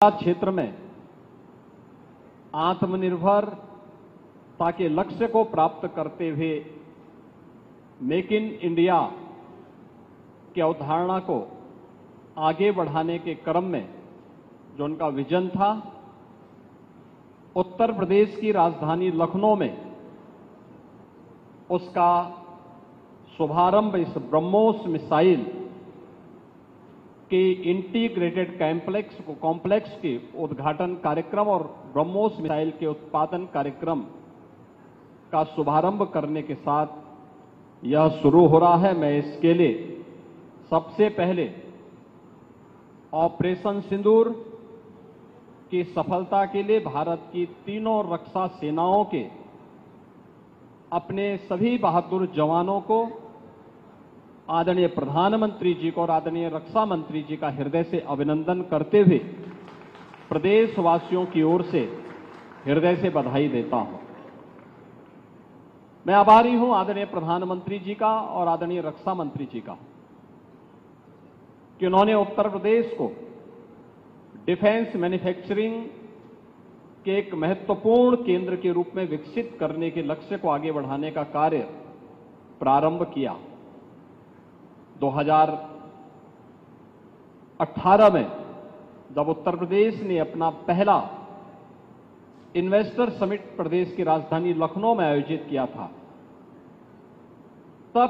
क्षेत्र में आत्मनिर्भरता के लक्ष्य को प्राप्त करते हुए मेक इन इंडिया की अवधारणा को आगे बढ़ाने के क्रम में जो उनका विजन था, उत्तर प्रदेश की राजधानी लखनऊ में उसका शुभारंभ इस ब्रह्मोस मिसाइल के इंटीग्रेटेड कॉम्प्लेक्स के उद्घाटन कार्यक्रम और ब्रह्मोस मिसाइल के उत्पादन कार्यक्रम का शुभारंभ करने के साथ यह शुरू हो रहा है। मैं इसके लिए सबसे पहले ऑपरेशन सिंदूर की सफलता के लिए भारत की तीनों रक्षा सेनाओं के अपने सभी बहादुर जवानों को, आदरणीय प्रधानमंत्री जी को और आदरणीय रक्षा मंत्री जी का हृदय से अभिनंदन करते हुए प्रदेशवासियों की ओर से हृदय से बधाई देता हूं। मैं आभारी हूं आदरणीय प्रधानमंत्री जी का और आदरणीय रक्षा मंत्री जी का कि उन्होंने उत्तर प्रदेश को डिफेंस मैन्युफैक्चरिंग के एक महत्वपूर्ण केंद्र के रूप में विकसित करने के लक्ष्य को आगे बढ़ाने का कार्य प्रारंभ किया। 2018 में जब उत्तर प्रदेश ने अपना पहला इन्वेस्टर समिट प्रदेश की राजधानी लखनऊ में आयोजित किया था, तब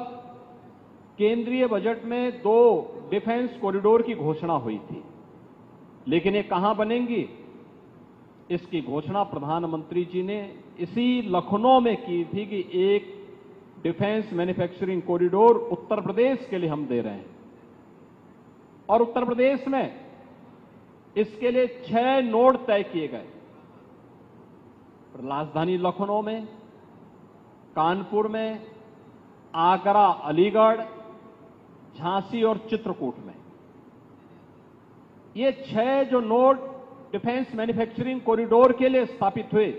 केंद्रीय बजट में 2 डिफेंस कॉरिडोर की घोषणा हुई थी, लेकिन ये कहां बनेंगी, इसकी घोषणा प्रधानमंत्री जी ने इसी लखनऊ में की थी कि एक defence manufacturing corridor Uttar Pradesh के लिए हम दे रहे हैं। और उत्तर प्रदेश में इसके लिए 6 नोड तय किए गए। राजधानी लखनऊ में, कानपुर में, आगरा, अलीगढ़, झांसी और चित्रकूट में। ये 6 जो नोड डिफेंस मैन्युफैक्चरिंग कॉरिडोर के लिए स्थापित हुए,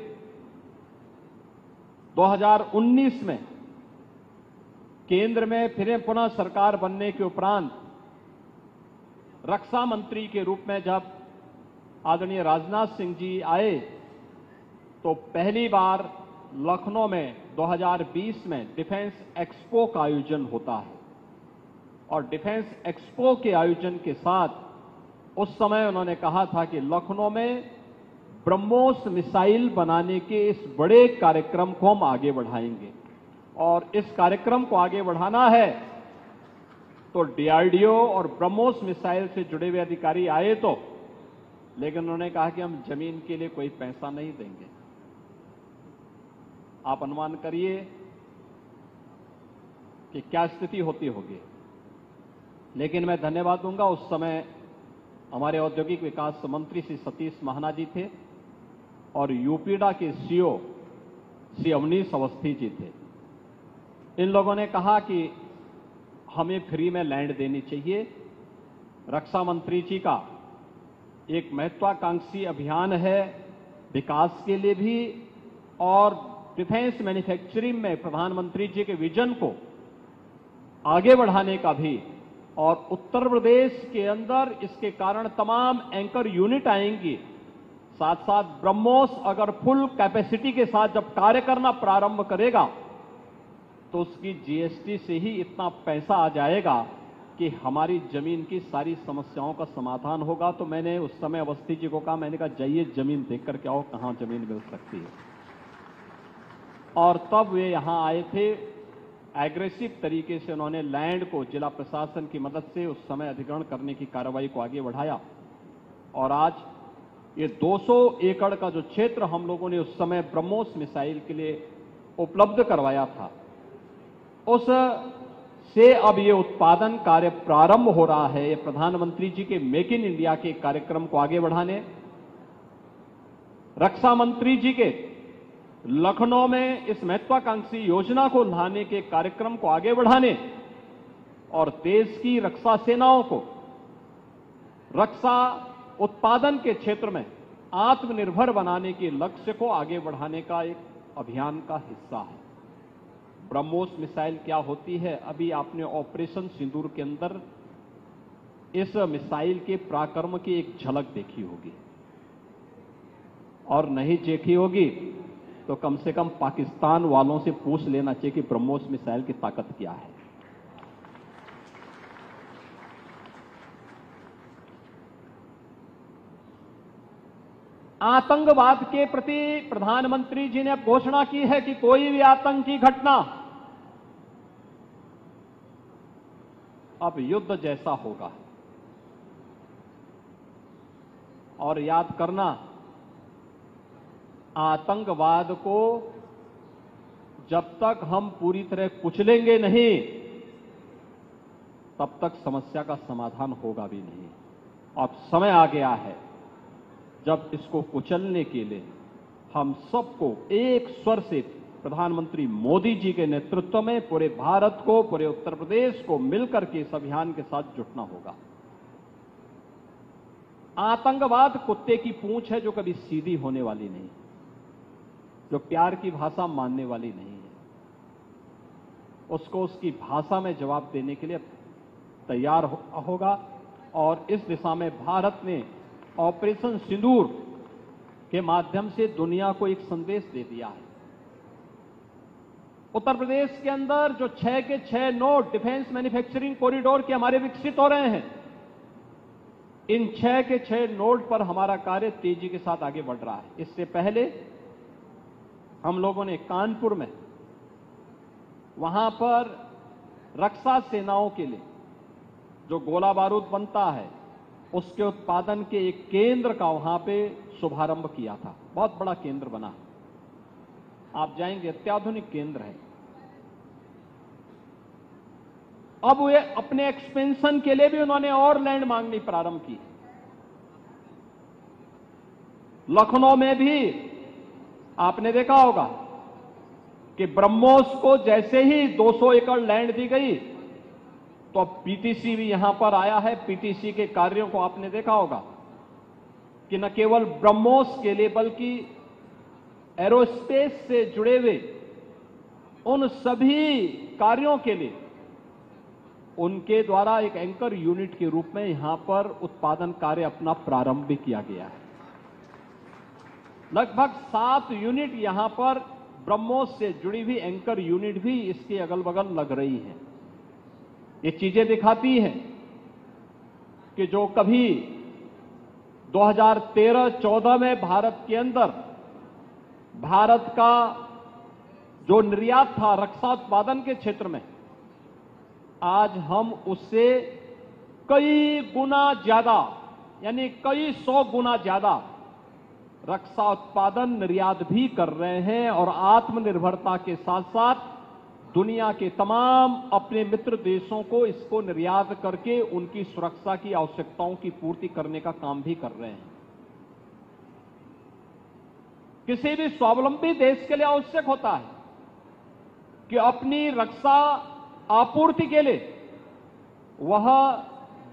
2019 में केंद्र में फिर पुनः सरकार बनने के उपरांत रक्षा मंत्री के रूप में जब आदरणीय राजनाथ सिंह जी आए, तो पहली बार लखनऊ में 2020 में डिफेंस एक्सपो का आयोजन होता है। और डिफेंस एक्सपो के आयोजन के साथ उस समय उन्होंने कहा था कि लखनऊ में ब्रह्मोस मिसाइल बनाने के इस बड़े कार्यक्रम को हम आगे बढ़ाएंगे। और इस कार्यक्रम को आगे बढ़ाना है तो डीआरडीओ और ब्रह्मोस मिसाइल से जुड़े हुए अधिकारी आए तो, लेकिन उन्होंने कहा कि हम जमीन के लिए कोई पैसा नहीं देंगे। आप अनुमान करिए कि क्या स्थिति होती होगी। लेकिन मैं धन्यवाद दूंगा, उस समय हमारे औद्योगिक विकास मंत्री श्री सतीश महाना जी थे और यूपीडा के सीओ श्री अवनीश अवस्थी जी थे। इन लोगों ने कहा कि हमें फ्री में लैंड देनी चाहिए। रक्षा मंत्री जी का एक महत्वाकांक्षी अभियान है विकास के लिए भी और डिफेंस मैन्युफैक्चरिंग में प्रधानमंत्री जी के विजन को आगे बढ़ाने का भी। और उत्तर प्रदेश के अंदर इसके कारण तमाम एंकर यूनिट आएंगी। साथ साथ ब्रह्मोस अगर फुल कैपेसिटी के साथ जब कार्य करना प्रारंभ करेगा तो उसकी जीएसटी से ही इतना पैसा आ जाएगा कि हमारी जमीन की सारी समस्याओं का समाधान होगा। तो मैंने उस समय अवस्थी जी को कहा, मैंने कहा जाइए जमीन देख करके आओ, कहां जमीन मिल सकती है। और तब वे यहां आए थे। एग्रेसिव तरीके से उन्होंने लैंड को जिला प्रशासन की मदद से उस समय अधिग्रहण करने की कार्रवाई को आगे बढ़ाया। और आज ये 200 एकड़ का जो क्षेत्र हम लोगों ने उस समय ब्रह्मोस मिसाइल के लिए उपलब्ध करवाया था, उस से अब ये उत्पादन कार्य प्रारंभ हो रहा है। ये प्रधानमंत्री जी के मेक इन इंडिया के कार्यक्रम को आगे बढ़ाने, रक्षा मंत्री जी के लखनऊ में इस महत्वाकांक्षी योजना को लाने के कार्यक्रम को आगे बढ़ाने और देश की रक्षा सेनाओं को रक्षा उत्पादन के क्षेत्र में आत्मनिर्भर बनाने के लक्ष्य को आगे बढ़ाने का एक अभियान का हिस्सा है। ब्रह्मोस मिसाइल क्या होती है, अभी आपने ऑपरेशन सिंदूर के अंदर इस मिसाइल के पराक्रम की एक झलक देखी होगी। और नहीं चेखी होगी तो कम से कम पाकिस्तान वालों से पूछ लेना चाहिए कि ब्रह्मोस मिसाइल की ताकत क्या है। आतंकवाद के प्रति प्रधानमंत्री जी ने अब घोषणा की है कि कोई भी आतंकी घटना अब युद्ध जैसा होगा। और याद करना, आतंकवाद को जब तक हम पूरी तरह कुचलेंगे नहीं तब तक समस्या का समाधान होगा भी नहीं। अब समय आ गया है जब इसको कुचलने के लिए हम सबको एक स्वर से प्रधानमंत्री मोदी जी के नेतृत्व में पूरे भारत को, पूरे उत्तर प्रदेश को मिलकर के इस अभियान के साथ जुटना होगा। आतंकवाद कुत्ते की पूंछ है जो कभी सीधी होने वाली नहीं, जो प्यार की भाषा मानने वाली नहीं है। उसको उसकी भाषा में जवाब देने के लिए तैयार होगा। और इस दिशा में भारत ने ऑपरेशन सिंदूर के माध्यम से दुनिया को एक संदेश दे दिया है। उत्तर प्रदेश के अंदर जो 6 के 6 नोड डिफेंस मैन्युफैक्चरिंग कॉरिडोर के हमारे विकसित हो रहे हैं, इन 6 के 6 नोड पर हमारा कार्य तेजी के साथ आगे बढ़ रहा है। इससे पहले हम लोगों ने कानपुर में वहां पर रक्षा सेनाओं के लिए जो गोला बारूद बनता है उसके उत्पादन के एक केंद्र का वहां पे शुभारंभ किया था। बहुत बड़ा केंद्र बना, आप जाएंगे, अत्याधुनिक केंद्र है। अब वे अपने एक्सपेंशन के लिए भी उन्होंने और लैंड मांगनी प्रारंभ की। लखनऊ में भी आपने देखा होगा कि ब्रह्मोस को जैसे ही 200 एकड़ लैंड दी गई तो अब पीटीसी भी यहां पर आया है। पीटीसी के कार्यों को आपने देखा होगा कि न केवल ब्रह्मोस के लिए बल्कि एरोस्पेस से जुड़े हुए उन सभी कार्यों के लिए उनके द्वारा एक एंकर यूनिट के रूप में यहां पर उत्पादन कार्य अपना प्रारंभ भी किया गया है। लगभग 7 यूनिट यहां पर ब्रह्मोस से जुड़ी हुई एंकर यूनिट भी इसके अगल बगल लग रही हैं। ये चीजें दिखाती हैं कि जो कभी 2013-14 में भारत के अंदर भारत का जो निर्यात था रक्षा उत्पादन के क्षेत्र में, आज हम उससे कई गुना ज्यादा, यानी कई 100 गुना ज्यादा रक्षा उत्पादन निर्यात भी कर रहे हैं। और आत्मनिर्भरता के साथ साथ दुनिया के तमाम अपने मित्र देशों को इसको निर्यात करके उनकी सुरक्षा की आवश्यकताओं की पूर्ति करने का काम भी कर रहे हैं। किसी भी स्वावलंबी देश के लिए आवश्यक होता है कि अपनी रक्षा आपूर्ति के लिए वह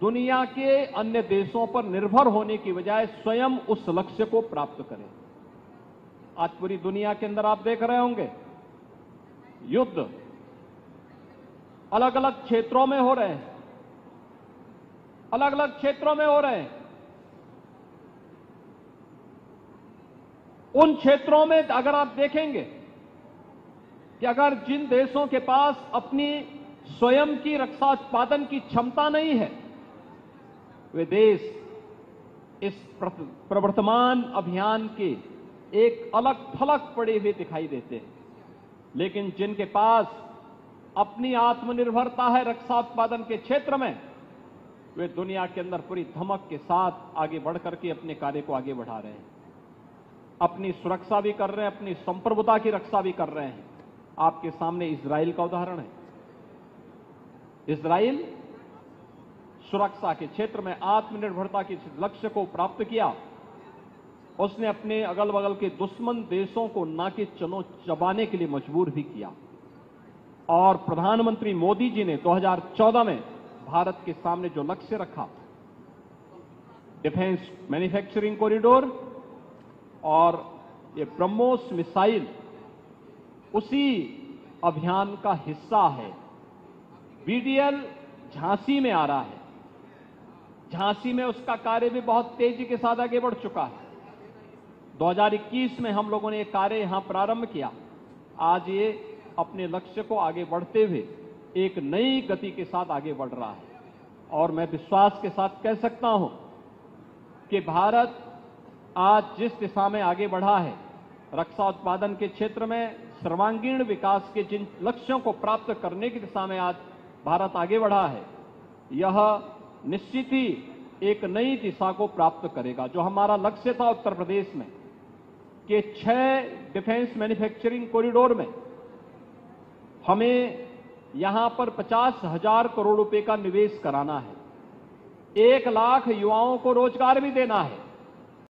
दुनिया के अन्य देशों पर निर्भर होने की बजाय स्वयं उस लक्ष्य को प्राप्त करे। आज पूरी दुनिया के अंदर आप देख रहे होंगे युद्ध अलग अलग क्षेत्रों में हो रहे हैं, अलग अलग क्षेत्रों में हो रहे हैं। उन क्षेत्रों में अगर आप देखेंगे कि अगर जिन देशों के पास अपनी स्वयं की रक्षा उत्पादन की क्षमता नहीं है, वे देश इस प्रवर्तमान अभियान के एक अलग थलग पड़े हुए दिखाई देते हैं। लेकिन जिनके पास अपनी आत्मनिर्भरता है रक्षा उत्पादन के क्षेत्र में, वे दुनिया के अंदर पूरी धमक के साथ आगे बढ़ करके अपने कार्य को आगे बढ़ा रहे हैं, अपनी सुरक्षा भी कर रहे हैं, अपनी संप्रभुता की रक्षा भी कर रहे हैं। आपके सामने इजराइल का उदाहरण है। इजराइल सुरक्षा के क्षेत्र में आत्मनिर्भरता के लक्ष्य को प्राप्त किया। उसने अपने अगल बगल के दुश्मन देशों को नाके चबाने के लिए मजबूर भी किया। और प्रधानमंत्री मोदी जी ने 2014 में भारत के सामने जो लक्ष्य रखा, डिफेंस मैन्युफैक्चरिंग कॉरिडोर और ये ब्रह्मोस मिसाइल उसी अभियान का हिस्सा है। बीडीएल झांसी में आ रहा है। झांसी में उसका कार्य भी बहुत तेजी के साथ आगे बढ़ चुका है। 2021 में हम लोगों ने एक कार्य यहां प्रारंभ किया। आज ये अपने लक्ष्य को आगे बढ़ते हुए एक नई गति के साथ आगे बढ़ रहा है और मैं विश्वास के साथ कह सकता हूं कि भारत आज जिस दिशा में आगे बढ़ा है, रक्षा उत्पादन के क्षेत्र में सर्वांगीण विकास के जिन लक्ष्यों को प्राप्त करने की दिशा में आज भारत आगे बढ़ा है, यह निश्चित ही एक नई दिशा को प्राप्त करेगा। जो हमारा लक्ष्य था उत्तर प्रदेश में कि 6 डिफेंस मैन्युफैक्चरिंग कॉरिडोर में हमें यहां पर 50,000 करोड़ रुपए का निवेश कराना है, 1 लाख युवाओं को रोजगार भी देना है,